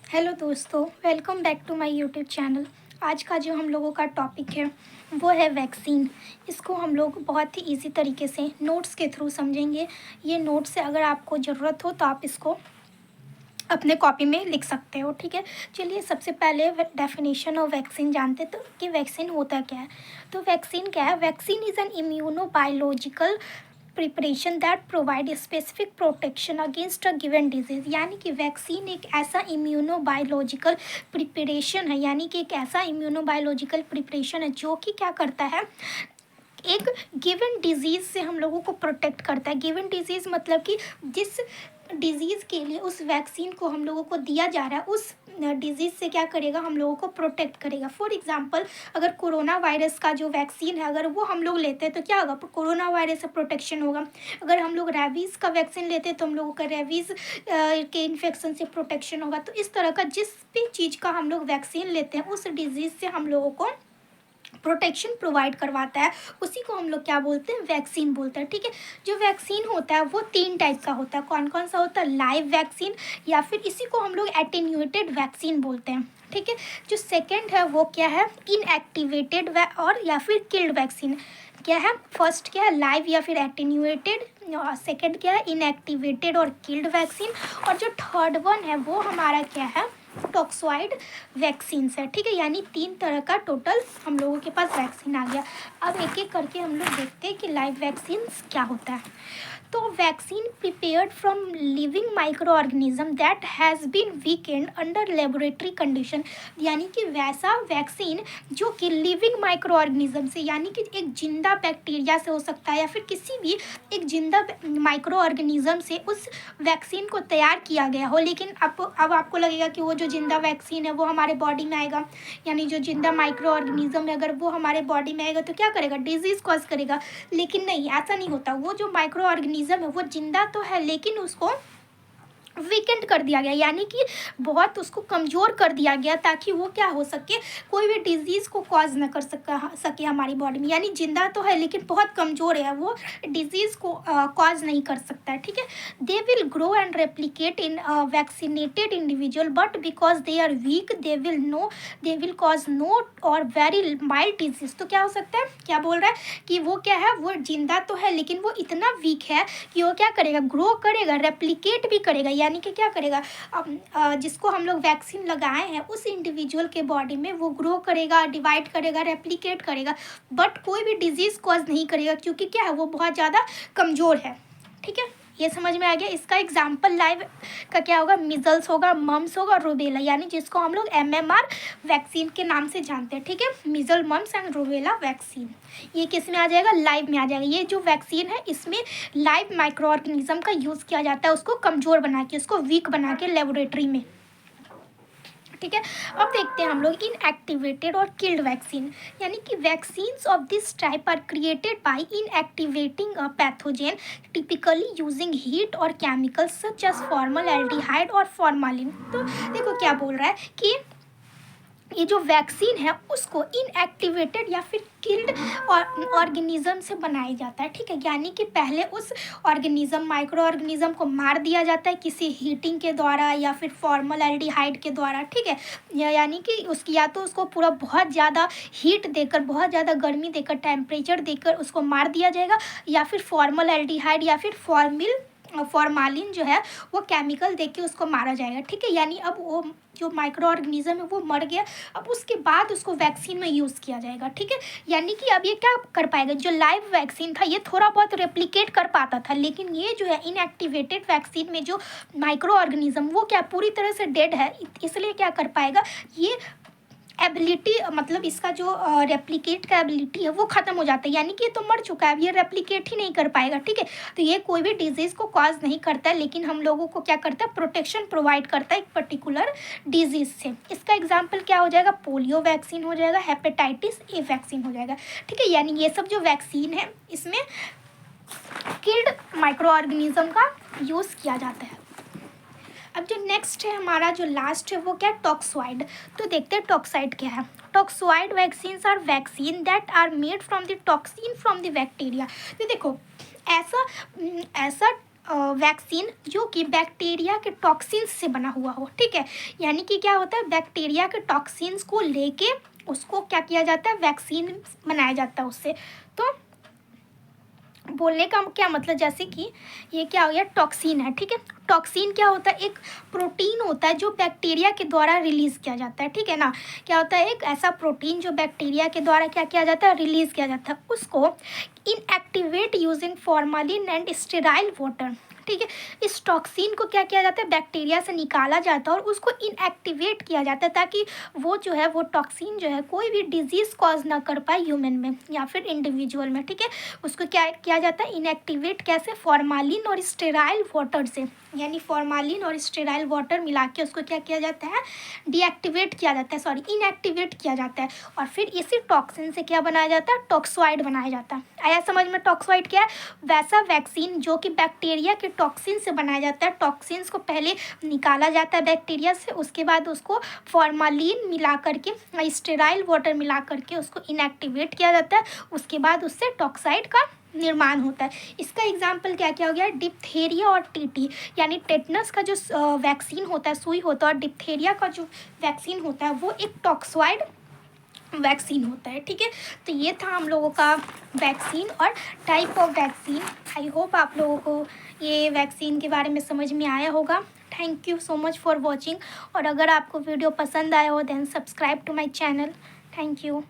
Hello दोस्तों, welcome back to my YouTube channel. आज का जो हम लोगों का टॉपिक है वो है वैक्सीन। इसको हम लोग बहुत ही इजी तरीके से नोट्स के थ्रू समझेंगे। ये नोट्स से अगर आपको ज़रूरत हो तो आप इसको अपने कॉपी में लिख सकते हो, ठीक है। चलिए सबसे पहले डेफिनेशन ऑफ वैक्सीन जानते तो कि वैक्सीन होता क्या है। तो वैक्सीन क्या है? Vaccine is an immuno biological preparation that provide specific protection against a given disease. यानी कि वैक्सीन एक ऐसा इम्यूनो बायोलॉजिकल प्रिपरेशन है, यानी कि एक ऐसा इम्यूनो बायोलॉजिकल प्रिपरेशन है जो कि क्या करता है, एक गिवन डिजीज़ से हम लोगों को प्रोटेक्ट करता है। गिवन डिजीज़ मतलब कि जिस डिजीज़ के लिए उस वैक्सीन को हम लोगों को दिया जा रहा है उस डिजीज़ से क्या करेगा, हम लोगों को प्रोटेक्ट करेगा। फॉर एग्जांपल, अगर कोरोना वायरस का जो वैक्सीन है अगर वो हम लोग लेते हैं तो क्या होगा, कोरोना वायरस से प्रोटेक्शन होगा। अगर हम लोग रेबीज़ का वैक्सीन लेते हैं तो हम लोगों का रेबीज़ के इन्फेक्शन से प्रोटेक्शन होगा। तो इस तरह का जिस भी चीज़ का हम लोग वैक्सीन लेते हैं उस डिजीज़ से हम लोगों को प्रोटेक्शन प्रोवाइड करवाता है, उसी को हम लोग क्या बोलते हैं, वैक्सीन बोलते हैं, ठीक है। जो वैक्सीन होता है वो 3 टाइप का होता है। कौन कौन सा होता है? लाइव वैक्सीन, या फिर इसी को हम लोग एटेन्यूएटेड वैक्सीन बोलते हैं, ठीक है। जो सेकेंड है वो क्या है, इनएक्टिवेटेड और या फिर किल्ड वैक्सीन। क्या है? फर्स्ट क्या है, लाइव या फिर एटेन्यूएटेड, सेकेंड क्या है, इनएक्टिवेटेड और किल्ड वैक्सीन, और जो थर्ड वन है वो हमारा क्या है, टॉक्सॉइड वैक्सीन है, ठीक है। यानी 3 तरह का टोटल हम लोगों के पास वैक्सीन आ गया। अब एक एक करके हम लोग देखते हैं कि लाइव वैक्सीन क्या होता है। तो vaccine prepared from living microorganism that has been weakened under laboratory condition. यानी कि वैसा वैक्सीन जो कि लिविंग माइक्रो ऑर्गेनिज्म से, यानी कि एक जिंदा बैक्टीरिया से हो सकता है या फिर किसी भी एक जिंदा माइक्रो ऑर्गेनिज्म से उस वैक्सीन को तैयार किया गया हो। लेकिन अब आपको लगेगा कि वो जो जिंदा वैक्सीन है वो हमारे बॉडी में आएगा, यानी जो जिंदा माइक्रो ऑर्गेनिज्म है अगर वो हमारे बॉडी में आएगा तो क्या करेगा, डिजीज़ कॉज करेगा। लेकिन नहीं, ऐसा नहीं होता। वो जो माइक्रो ऑर्गेनिज्म है वो जिंदा तो है लेकिन उसको वीकेंड कर दिया गया, यानी कि बहुत उसको कमज़ोर कर दिया गया ताकि वो क्या हो सके, कोई भी डिजीज़ को कॉज ना कर सके हमारी बॉडी में। यानी जिंदा तो है लेकिन बहुत कमज़ोर है, वो डिजीज़ को कॉज नहीं कर सकता है, ठीक है। They will grow and replicate in vaccinated individual but because they are weak they will cause no or very mild disease. तो क्या हो सकता है, क्या बोल रहा है कि वो क्या है, वो जिंदा तो है लेकिन वो इतना वीक है कि वो क्या करेगा, ग्रो करेगा, रेप्लिकेट भी करेगा, यानी कि क्या करेगा, जिसको हम लोग वैक्सीन लगाए हैं उस इंडिविजुअल के बॉडी में वो ग्रो करेगा, डिवाइड करेगा, रेप्लिकेट करेगा, बट कोई भी डिजीज़ कॉज नहीं करेगा क्योंकि क्या है, वो बहुत ज़्यादा कमज़ोर है, ठीक है। ये समझ में आ गया। इसका एग्जाम्पल लाइव का क्या होगा, मिजल्स होगा, मम्स होगा, रूबेला, यानी जिसको हम लोग MMR वैक्सीन के नाम से जानते हैं, ठीक है। Measles, mumps and rubella vaccine, ये किस में आ जाएगा, लाइव में आ जाएगा। ये जो वैक्सीन है इसमें लाइव माइक्रो ऑर्गेनिज्म का यूज़ किया जाता है, उसको कमज़ोर बना के, उसको वीक बना के लेबोरेटरी में, ठीक है। अब देखते हैं हम लोग इनएक्टिवेटेड और किल्ड वैक्सीन। यानी कि vaccines of this type are created by inactivating a pathogen typically using heat or chemicals such as formaldehyde or formalin. तो देखो क्या बोल रहा है कि ये जो वैक्सीन है उसको इनएक्टिवेटेड या फिर किल्ड ऑर्गेनिज्म से बनाया जाता है, ठीक है। यानी कि पहले उस ऑर्गेनिज्म, माइक्रो ऑर्गेनिज्म को मार दिया जाता है किसी हीटिंग के द्वारा या फिर फॉर्मलडिहाइड के द्वारा, ठीक है। यानी कि उसकी या तो उसको पूरा बहुत ज़्यादा हीट देकर, बहुत ज़्यादा गर्मी देकर, टेम्परेचर देकर उसको मार दिया जाएगा, या फिर फॉर्मलडिहाइड या फिर फॉर्मालिन जो है वो केमिकल दे के उसको मारा जाएगा, ठीक है। यानी अब वो जो माइक्रो ऑर्गेनिज्म है वो मर गया, अब उसके बाद उसको वैक्सीन में यूज़ किया जाएगा, ठीक है। यानी कि अब ये क्या कर पाएगा, जो लाइव वैक्सीन था ये थोड़ा बहुत रेप्लिकेट कर पाता था, लेकिन ये जो है इनएक्टिवेटेड वैक्सीन में जो माइक्रो ऑर्गेनिज्म वो क्या पूरी तरह से डेड है, इसलिए क्या कर पाएगा, ये एबिलिटी, मतलब इसका जो रेप्लिकेट का एबिलिटी है वो ख़त्म हो जाता है, यानी कि ये तो मर चुका है, अब ये रेप्लिकेट ही नहीं कर पाएगा, ठीक है। तो ये कोई भी डिजीज़ को कॉज नहीं करता है लेकिन हम लोगों को क्या करता है, प्रोटेक्शन प्रोवाइड करता है एक पर्टिकुलर डिजीज़ से। इसका एग्जाम्पल क्या हो जाएगा, पोलियो वैक्सीन हो जाएगा, हेपेटाइटिस ए वैक्सीन हो जाएगा, ठीक है। यानी ये सब जो वैक्सीन है इसमें किल्ड माइक्रो ऑर्गेनिज्म का यूज़ किया जाता है। अब जो नेक्स्ट है हमारा, जो लास्ट है वो क्या है, टॉक्सॉइड। तो देखते हैं टॉक्साइड क्या है। Toxoid vaccines are vaccine that are made from the toxin from the bacteria. तो देखो ऐसा ऐसा वैक्सीन जो कि बैक्टीरिया के टॉक्सिन्स से बना हुआ हो, ठीक है। यानी कि क्या होता है, बैक्टीरिया के टॉक्सिन्स को लेके उसको क्या किया जाता है, वैक्सीन बनाया जाता है उससे। तो बोलने का क्या मतलब, जैसे कि ये क्या हो गया, टॉक्सिन है, ठीक है। टॉक्सिन क्या होता है, एक प्रोटीन होता है जो बैक्टीरिया के द्वारा रिलीज़ किया जाता है, ठीक है ना। क्या होता है, एक ऐसा प्रोटीन जो बैक्टीरिया के द्वारा क्या किया जाता है, रिलीज़ किया जाता है। उसको inactivate using formalin and sterile water, ठीक है। इस टॉक्सिन को क्या किया जाता है, बैक्टीरिया से निकाला जाता है और उसको इनएक्टिवेट किया जाता है, ताकि वो जो है, वो टॉक्सिन जो है कोई भी डिजीज़ कॉज ना कर पाए ह्यूमन में या फिर इंडिविजुअल में, ठीक है। उसको क्या किया जाता है, इनएक्टिवेट कैसे, फॉर्मालिन और स्टेराइल वाटर से, यानी फॉर्मालिन और स्टेराइल वाटर मिला के उसको क्या किया जाता है, डीएक्टिवेट किया जाता है, सॉरी इनएक्टिवेट किया जाता है। और फिर इसी टॉक्सिन से क्या बनाया जाता है, टॉक्सॉइड बनाया जाता है। आया समझ में, टॉक्सॉइड क्या है, वैसा वैक्सीन जो कि बैक्टीरिया के टॉक्सिन से बनाया जाता है। टॉक्सिन्स को पहले निकाला जाता है बैक्टीरिया से, उसके बाद उसको फॉर्मालिन मिला करके, स्टेराइल वाटर मिला करके उसको इनएक्टिवेट किया जाता है। उसके बाद उससे टॉक्साइड का निर्माण होता है। इसका एग्जाम्पल क्या क्या हो गया, डिप्थेरिया और टीटी, यानी टेटनस का जो वैक्सीन होता है, सुई होता है, और डिप्थेरिया का जो वैक्सीन होता है वो एक टॉक्सॉइड वैक्सीन होता है, ठीक है। तो ये था हम लोगों का वैक्सीन और type of vaccine. I hope आप लोगों को ये वैक्सीन के बारे में समझ में आया होगा। Thank you so much for watching. और अगर आपको वीडियो पसंद आया हो then subscribe to my channel. Thank you.